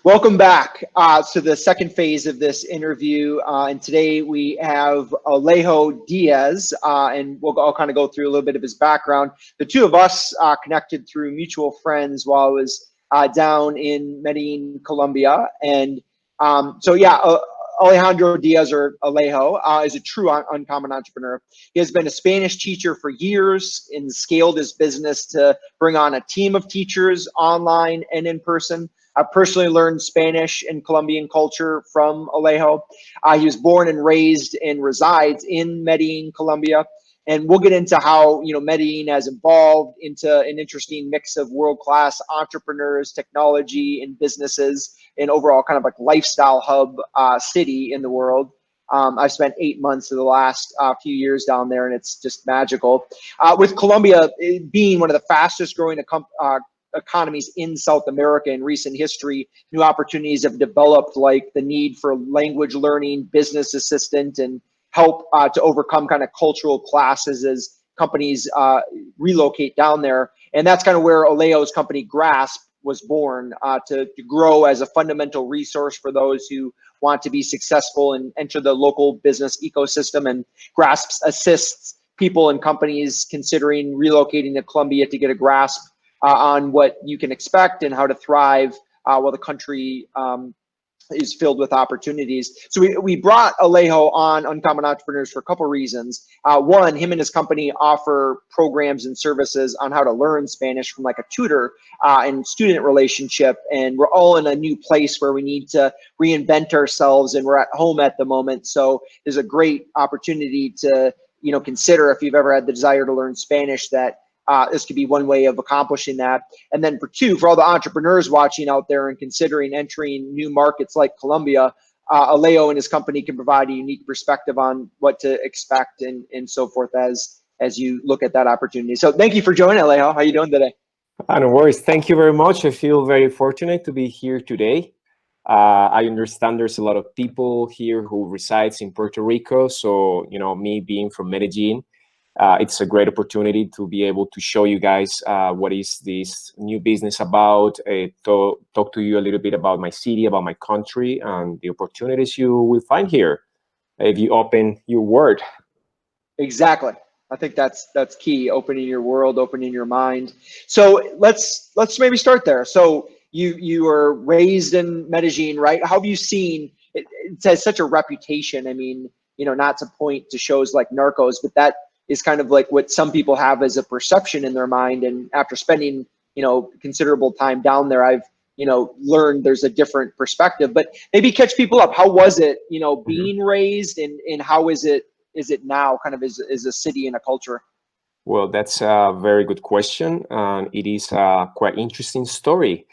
Welcome back to the second phase of this interview. And today we have Alejo Diaz, and I'll kind of go through a little bit of his background. The two of us connected through mutual friends while I was down in Medellin, Colombia. And Alejandro Diaz, or Alejo, is a true uncommon entrepreneur. He has been a Spanish teacher for years and scaled his business to bring on a team of teachers online and in person. I personally learned Spanish and Colombian culture from Alejo. He was born and raised and resides in Medellin, Colombia. And we'll get into how Medellin has evolved into an interesting mix of world-class entrepreneurs, technology, and businesses, and overall kind of like lifestyle hub city in the world. I've spent 8 months of the last few years down there, and it's just magical. With Colombia being one of the fastest growing economies in South America in recent history, new opportunities have developed, like the need for language learning, business assistant, and help to overcome kind of cultural classes as companies relocate down there. And that's kind of where Alejo's company Grasp was born, to grow as a fundamental resource for those who want to be successful and enter the local business ecosystem. And Grasp assists people and companies considering relocating to Colombia to get a grasp on what you can expect and how to thrive while the country is filled with opportunities. So we brought Alejo on Uncommon Entrepreneurs for a couple of reasons. One, him and his company offer programs and services on how to learn Spanish from like a tutor and student relationship. And we're all in a new place where we need to reinvent ourselves, and we're at home at the moment. So there's a great opportunity to consider, if you've ever had the desire to learn Spanish, that this could be one way of accomplishing that. And then for all the entrepreneurs watching out there and considering entering new markets like Colombia, Alejo and his company can provide a unique perspective on what to expect and so forth as you look at that opportunity. So thank you for joining, Alejo. How are you doing today? No worries. Thank you very much. I feel very fortunate to be here today. I understand there's a lot of people here who resides in Puerto Rico. So, me being from Medellin, it's a great opportunity to be able to show you guys what is this new business about, talk to you a little bit about my city, about my country, and the opportunities you will find here if you open your world. Exactly. I think that's key, opening your world, opening your mind. So let's maybe start there. So you were raised in Medellin, right? How have you seen it? It has such a reputation. I mean, not to point to shows like Narcos, but that is kind of like what some people have as a perception in their mind. And after spending, considerable time down there, I've, learned there's a different perspective. But maybe catch people up. How was it, being raised, and how is it now kind of as a city and a culture? Well, that's a very good question. And it is a quite interesting story.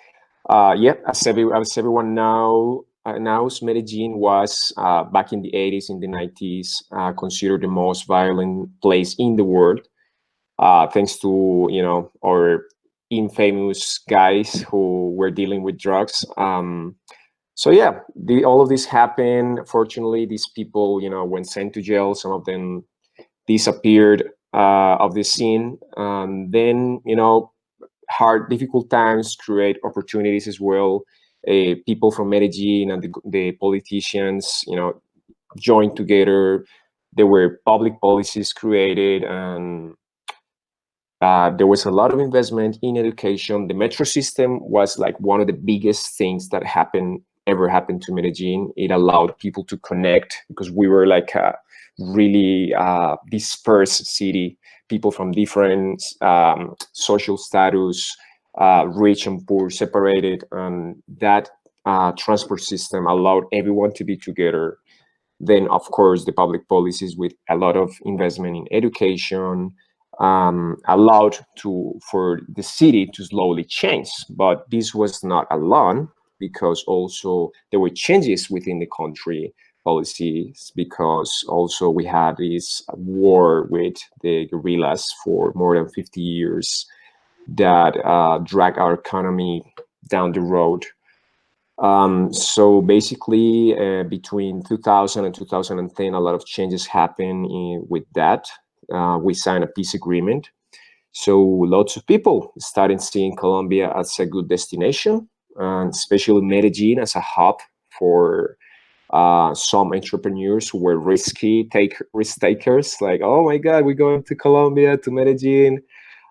As everyone now knows, Medellin was back in the 80s, in the 90s, considered the most violent place in the world, thanks to our infamous guys who were dealing with drugs. All of this happened. Fortunately, these people went sent to jail. Some of them disappeared of the scene. Then difficult times create opportunities as well. People from Medellin and the politicians, joined together. There were public policies created, and there was a lot of investment in education. The metro system was like one of the biggest things that ever happened to Medellin. It allowed people to connect because we were like a really dispersed city. People from different social status, rich and poor, separated, and that transport system allowed everyone to be together. Then, of course, the public policies with a lot of investment in education allowed for the city to slowly change. But this was not alone, because also there were changes within the country policies, because also we had this war with the guerrillas for more than 50 years that dragged our economy down the road. So basically, between 2000 and 2010, a lot of changes happened with that. We signed a peace agreement. So lots of people started seeing Colombia as a good destination. and especially Medellin as a hub for some entrepreneurs who were risk takers. Like, oh my God, we're going to Colombia, to Medellin.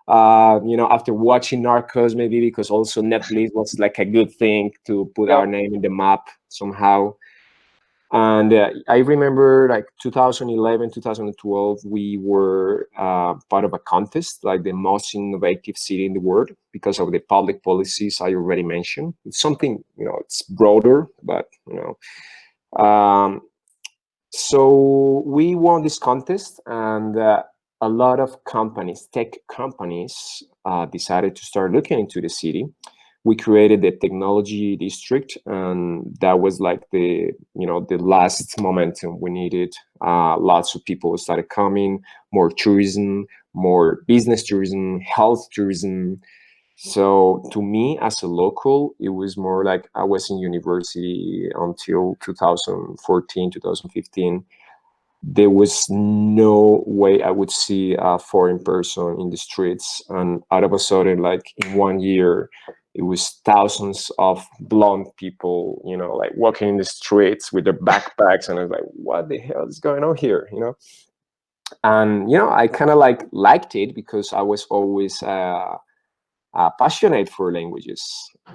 After watching Narcos, maybe because also Netflix was like a good thing to put our Yep. name in the map somehow. And I remember like 2011, 2012, we were part of a contest, like the most innovative city in the world, because of the public policies I already mentioned. It's something, it's broader, but, um, so we won this contest, and a lot of companies, tech companies, decided to start looking into the city. We created the technology district, and that was like the last momentum we needed. Lots of people started coming, more tourism, more business tourism, health tourism. So to me, as a local, it was more like I was in university until 2014, 2015. There was no way I would see a foreign person in the streets. And out of a sudden, like in 1 year, it was thousands of blonde people, like walking in the streets with their backpacks. And I was like, what the hell is going on here? And, I kind of like liked it because I was always passionate for languages,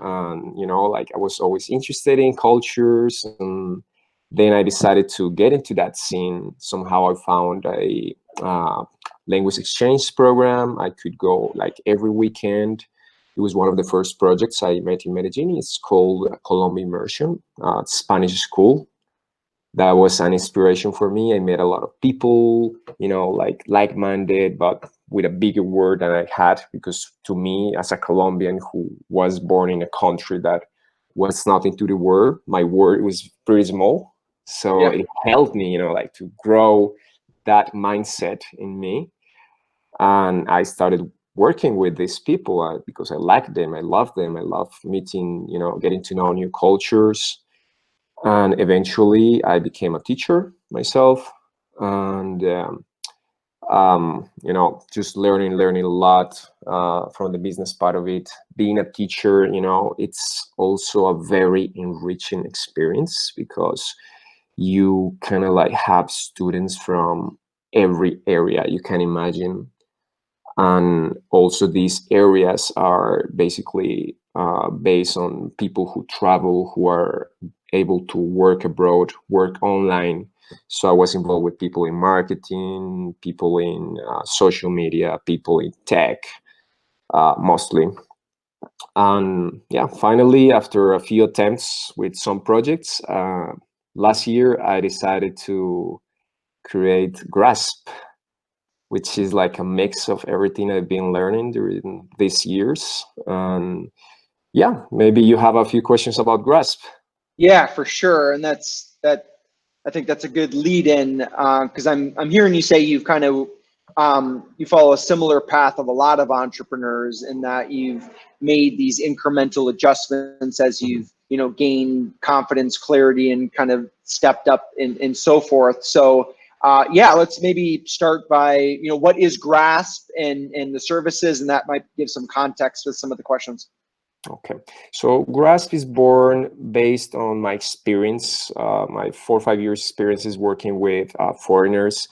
and like I was always interested in cultures. And then I decided to get into that scene. Somehow I found a language exchange program. I could go like every weekend. It was one of the first projects I met in Medellin. It's called Colombian Immersion, Spanish school. That was an inspiration for me. I met a lot of people, like-minded, but with a bigger word than I had, because to me, as a Colombian who was born in a country that was not into the word, my word was pretty small. So Yeah. it helped me, like to grow that mindset in me. And I started working with these people because I like them. I love them. I love meeting, getting to know new cultures. And eventually I became a teacher myself. And just learning a lot from the business part of it. Being a teacher, it's also a very enriching experience, because you kind of like have students from every area you can imagine. And also these areas are basically based on people who travel, who are able to work abroad, work online. So I was involved with people in marketing, people in social media, people in tech, mostly. And yeah, finally, after a few attempts with some projects, last year I decided to create Grasp, which is like a mix of everything I've been learning during these years. And yeah, maybe you have a few questions about Grasp. Yeah, for sure. And that. I think that's a good lead in, because I'm hearing you say you've kind of you follow a similar path of a lot of entrepreneurs, in that you've made these incremental adjustments as you've gained confidence, clarity, and kind of stepped up and so forth. So yeah, let's maybe start by what is Grasp and the services, and that might give some context with some of the questions. Okay, so Grasp is born based on my experience, my 4 or 5 years experiences working with foreigners,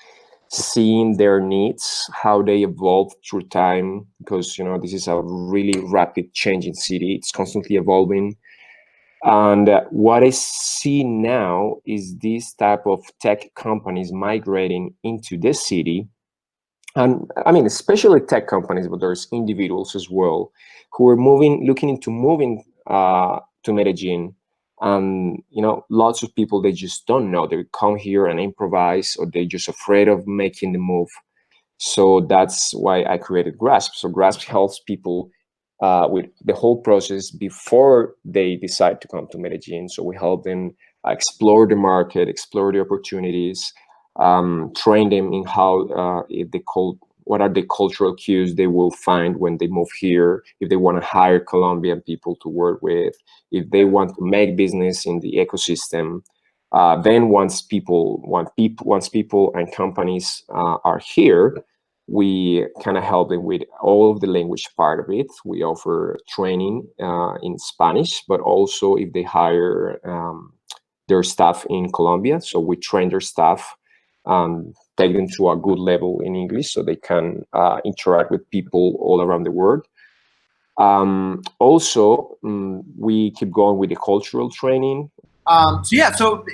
seeing their needs, how they evolve through time, because this is a really rapid changing city. It's constantly evolving. And what I see now is this type of tech companies migrating into this city. And I mean, especially tech companies, but there's individuals as well who are looking into moving to Medellin. And, lots of people, they just don't know. They come here and improvise, or they're just afraid of making the move. So that's why I created Grasp. So Grasp helps people with the whole process before they decide to come to Medellin. So we help them explore the market, explore the opportunities, train them in how what are the cultural cues they will find when they move here, if they want to hire Colombian people to work with, if they want to make business in the ecosystem. Then once people and companies are here, We kind of help them with all of the language part of it. We offer training in Spanish, but also if they hire their staff in Colombia, so we train their staff, take them to a good level in English so they can interact with people all around the world. Also, we keep going with the cultural training. So yeah, so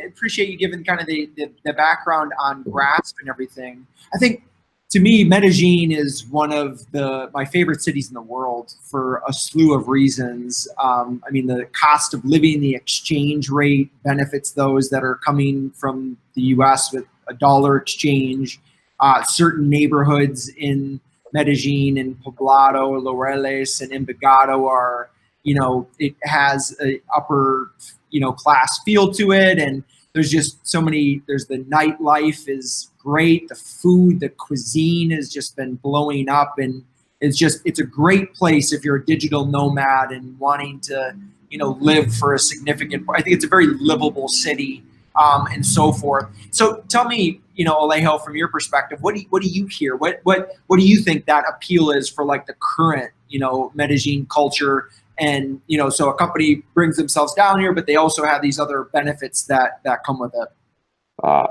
appreciate you giving kind of the background on grasp and everything. I think to me, Medellin is one of my favorite cities in the world for a slew of reasons. I mean, the cost of living, the exchange rate benefits those that are coming from the U.S. with a dollar exchange. Certain neighborhoods in Medellin and Poblado, Laureles, and Envigado are, it has a upper, class feel to it, and there's just so many. There's the nightlife is great. The food, the cuisine has just been blowing up, and it's a great place if you're a digital nomad and wanting to, live for a significant. I think it's a very livable city, and so forth. So tell me, Alejo, from your perspective, what do you hear? What do you think that appeal is for like the current, Medellin culture? And, so a company brings themselves down here, but they also have these other benefits that come with it.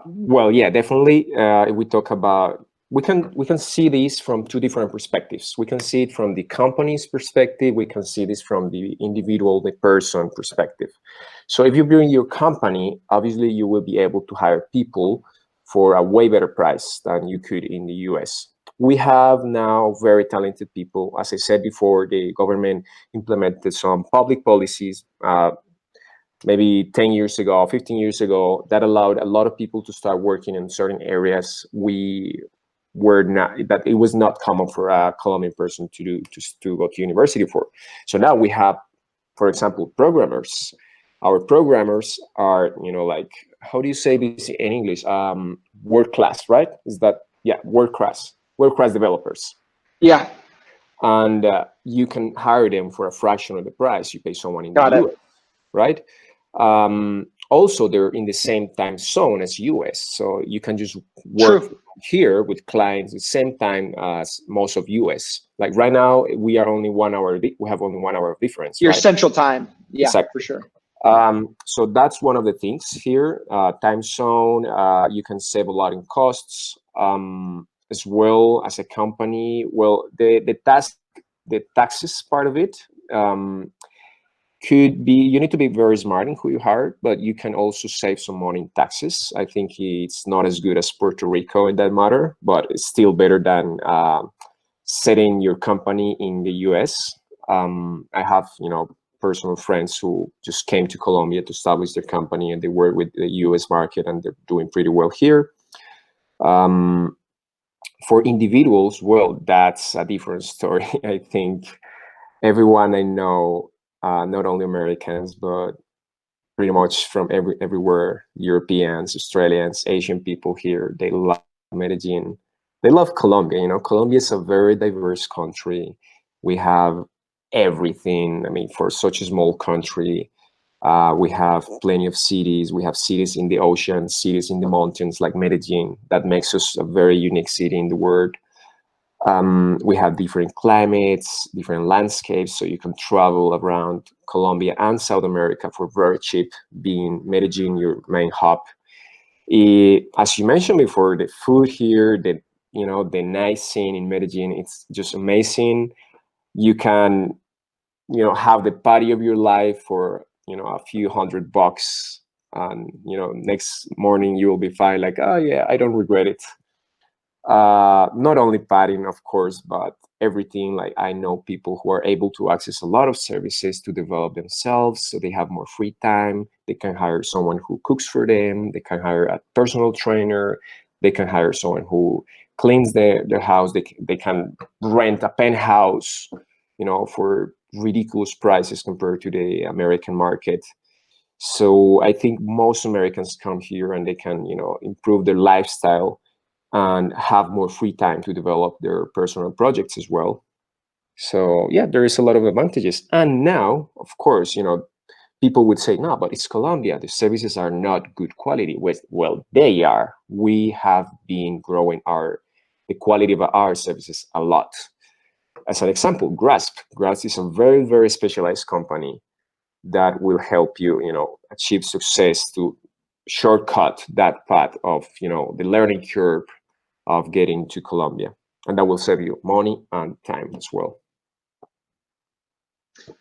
Well, yeah, definitely. We talk about we can see this from two different perspectives. We can see it from the company's perspective. We can see this from the individual, the person perspective. So if you bring your company, obviously you will be able to hire people for a way better price than you could in the US. We have now very talented people. As I said before, the government implemented some public policies maybe 10 years ago, 15 years ago, that allowed a lot of people to start working in certain areas that it was not common for a Colombian person to go to university for. So now we have, for example, programmers. Our programmers are, like, how do you say this in English? World class, right? Is that, yeah, world class developers. Yeah. And you can hire them for a fraction of the price you pay someone in Got the it. US, right? Also, they're in the same time zone as US, so you can just work True. here with clients the same time as most of US. Like right now, we have only 1 hour of difference. Your right? central time. Yeah, Exactly. for sure. So that's one of the things here. Time zone, you can save a lot in costs. As well as a company, well, the taxes part of it could be, you need to be very smart in who you hire, but you can also save some money in taxes. I think it's not as good as Puerto Rico in that matter, but it's still better than setting your company in the US. I have, personal friends who just came to Colombia to establish their company, and they work with the US market, and they're doing pretty well here. For individuals, well, that's a different story. I think everyone I know, not only Americans, but pretty much from everywhere, Europeans, Australians, Asian people here, they love Medellin. They love Colombia. Colombia is a very diverse country. We have everything. I mean, for such a small country, we have plenty of cities. We have cities in the ocean, cities in the mountains, like Medellin. That makes us a very unique city in the world. We have different climates, different landscapes, so you can travel around Colombia and South America for very cheap, being Medellin your main hub. As you mentioned before, the food here, the night scene in Medellin, it's just amazing. You can, have the party of your life for, a few $100, and, next morning you will be fine, like, oh yeah, I don't regret it. Not only padding, of course, but everything. Like, I know people who are able to access a lot of services to develop themselves, so they have more free time. They can hire someone who cooks for them. They can hire a personal trainer. They can hire someone who cleans their house. They can rent a penthouse, for ridiculous prices compared to the American market. So I think most Americans come here and they can, improve their lifestyle and have more free time to develop their personal projects as well. So yeah, there is a lot of advantages. And now, of course, people would say, no, but it's Colombia. The services are not good quality. Well, they are. We have been growing our the quality of our services a lot. As an example, Grasp is a very, very specialized company that will help you, achieve success to shortcut that path of, the learning curve of getting to Colombia. And that will save you money and time as well.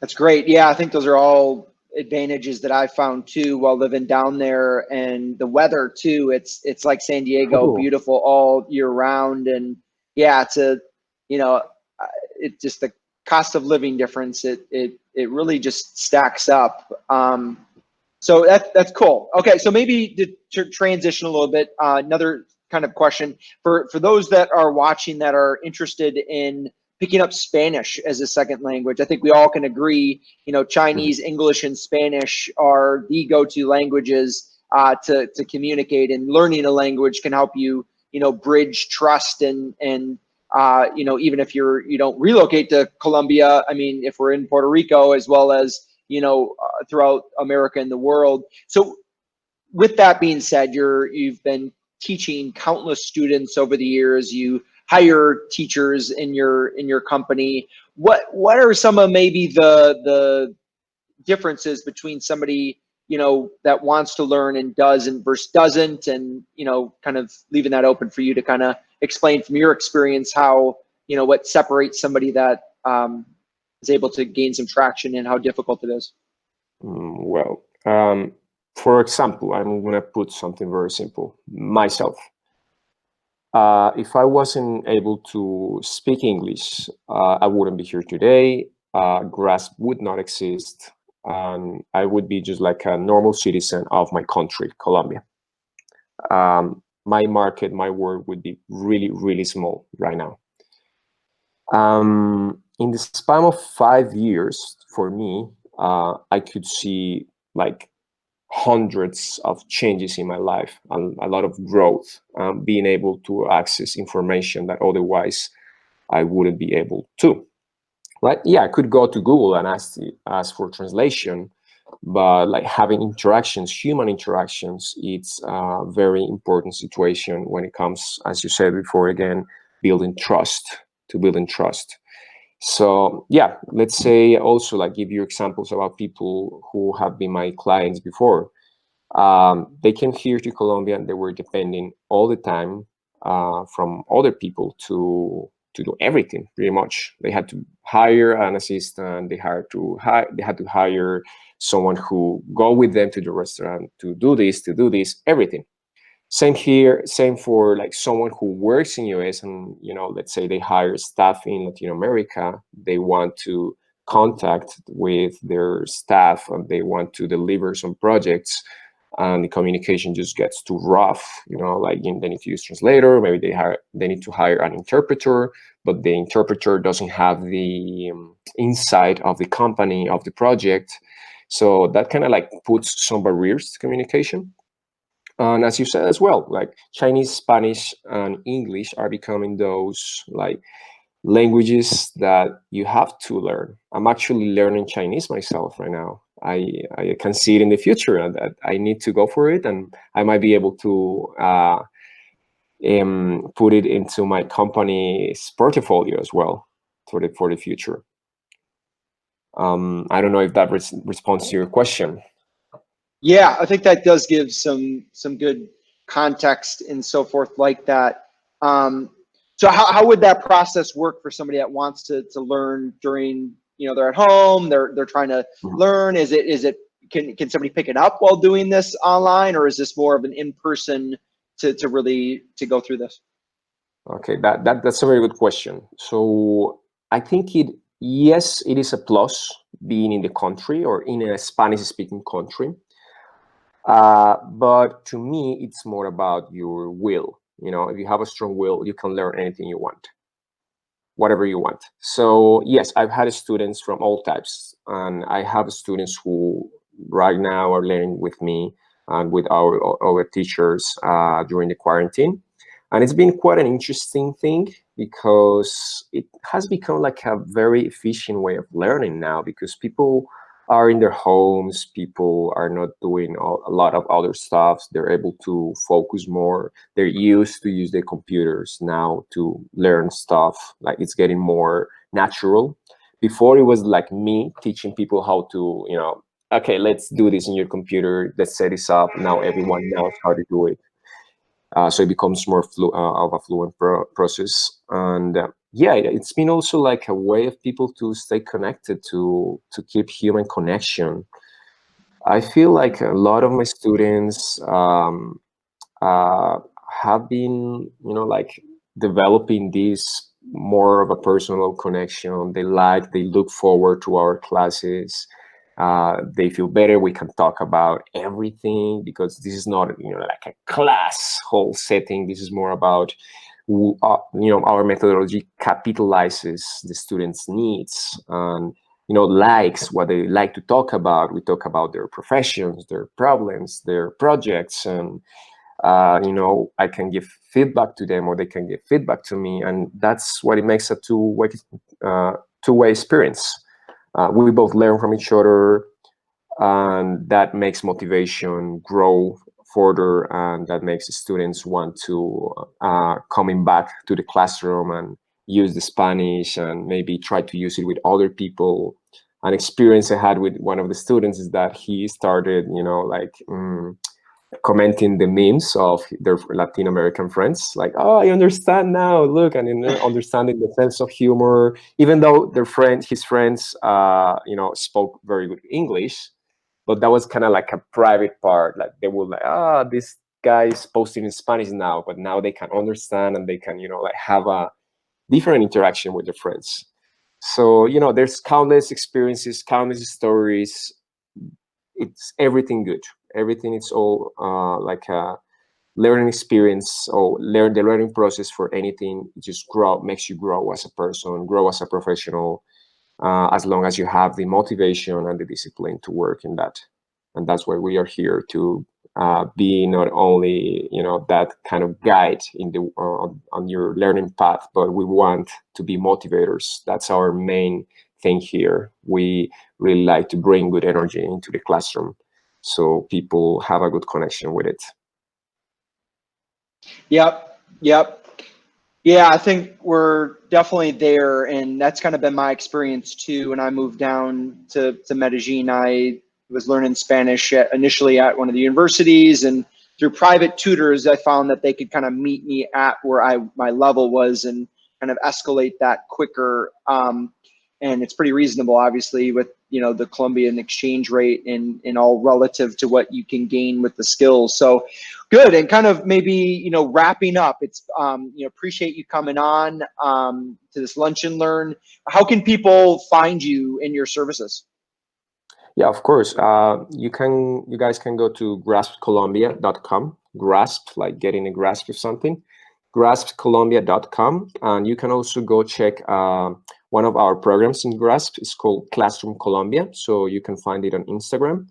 That's great. Yeah, I think those are all advantages that I found too while living down there, and the weather too. It's like San Diego, Cool. beautiful all year round, and yeah, it just the cost of living difference. It really just stacks up. So that's cool. Okay, so maybe to transition a little bit, another kind of question for those that are watching that are interested in picking up Spanish as a second language. I think we all can agree, Chinese, English, and Spanish are the go-to languages to communicate, and learning a language can help you, bridge trust and even if you don't relocate to Colombia. I mean, if we're in Puerto Rico as well as throughout America and the world. So with that being said, you've been teaching countless students over the years. You hire teachers in your company. What are some of maybe the differences between somebody that wants to learn and does and versus doesn't, and kind of leaving that open for you to kind of explain from your experience how what separates somebody that is able to gain some traction and how difficult it is? Well, for example, I'm going to put something very simple. Myself. If I wasn't able to speak English, I wouldn't be here today. Grasp would not exist. And I would be just like a normal citizen of my country, Colombia. My market, my world would be really, really small right now. In the span of 5 years, for me, I could see like hundreds of changes in my life and a lot of growth, being able to access information that otherwise I wouldn't be able to. Right? Yeah, I could go to Google and ask for translation, but like having interactions, human interactions, it's a very important situation when it comes, as you said before, again, building trust. So yeah, let's say also like give you examples about people who have been my clients before. They came here to Colombia and they were depending all the time from other people to do everything pretty much. They had to hire an assistant. They had to hire someone who go with them to the restaurant to do this, everything. Same here, same for like someone who works in US and let's say they hire staff in Latin America. They want to contact with their staff and they want to deliver some projects, and the communication just gets too rough. Like they need to use translator. Maybe they need to hire an interpreter, but the interpreter doesn't have the insight of the company, of the project. So that kind of like puts some barriers to communication. And as you said as well, like Chinese, Spanish, and English are becoming those like languages that you have to learn. I'm actually learning Chinese myself right now. I can see it in the future and that I need to go for it, and I might be able to put it into my company's portfolio as well for the future. I don't know if that responds to your question. Yeah, I think that does give some good context and so forth like that. So how would that process work for somebody that wants to learn during, they're at home, they're trying to learn? Is it can somebody pick it up while doing this online, or is this more of an in-person to really go through this? Okay, that's a very good question. So I think yes, it is a plus being in the country or in a Spanish-speaking country. But to me, it's more about your will. If you have a strong will, you can learn anything you want, whatever you want. So yes, I've had students from all types, and I have students who right now are learning with me and with our teachers during the quarantine. And it's been quite an interesting thing because it has become like a very efficient way of learning now, because people are in their homes. People are not doing a lot of other stuff. They're able to focus more. They're used to use their computers now to learn stuff. Like it's getting more natural. Before it was like me teaching people how to, okay, let's do this in your computer. Let's set this up. Now everyone knows how to do it. So it becomes more of a fluent process. And yeah, it's been also like a way of people to stay connected, to keep human connection. I feel like a lot of my students uh, have been, like developing this more of a personal connection. They look forward to our classes. They feel better. We can talk about everything because this is not, like a class whole setting. This is more about, our methodology capitalizes the students' needs and, likes what they like to talk about. We talk about their professions, their problems, their projects, and I can give feedback to them or they can give feedback to me, and that's what it makes a two-way experience. We both learn from each other, and that makes motivation grow further, and that makes the students want to coming back to the classroom and use the Spanish and maybe try to use it with other people. An experience I had with one of the students is that he started, commenting the memes of their Latin American friends, like, "Oh, I understand now. Look," and understanding the sense of humor, even though his friends, spoke very good English, but that was kind of like a private part. Like they would like, this guy is posting in Spanish now, but now they can understand and they can, like have a different interaction with their friends. So, there's countless experiences, countless stories. It's everything good. Everything is all like a learning experience or the learning process for anything. It just makes you grow as a person, grow as a professional, as long as you have the motivation and the discipline to work in that. And that's why we are here to be not only that kind of guide in the on your learning path, but we want to be motivators. That's our main thing here. We really like to bring good energy into the classroom so people have a good connection with it. Yep. Yep. Yeah, I think we're definitely there, and that's kind of been my experience too. When I moved down to Medellin, I was learning Spanish initially at one of the universities, and through private tutors, I found that they could kind of meet me at where my level was and kind of escalate that quicker. And it's pretty reasonable, obviously, with the Colombian exchange rate and all relative to what you can gain with the skills. So good. And kind of maybe wrapping up, it's appreciate you coming on to this Lunch and Learn. How can people find you in your services? Yeah, of course. You guys can go to graspcolombia.com. Grasp, like getting a grasp of something. Graspcolombia.com, and you can also go check one of our programs in Grasp. It's called Classroom Colombia, so you can find it on Instagram.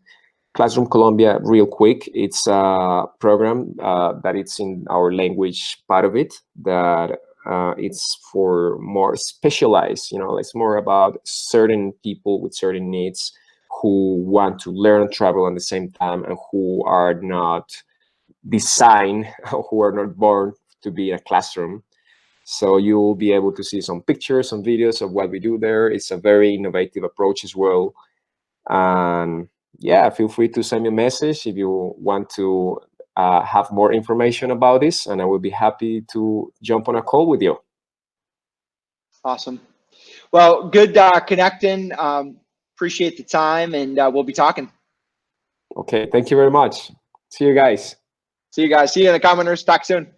Classroom Colombia, real quick, it's a program that it's in our language part of it, that it's for more specialized, it's more about certain people with certain needs who want to learn and travel at the same time, and who are not designed, who are not born to be in a classroom. So you'll be able to see some pictures, some videos of what we do there. It's a very innovative approach as well. And yeah, feel free to send me a message if you want to have more information about this, and I will be happy to jump on a call with you. Awesome. Well, good connecting. Appreciate the time, and we'll be talking. Okay, thank you very much. See you guys. See you guys. See you in the commenters. Talk soon.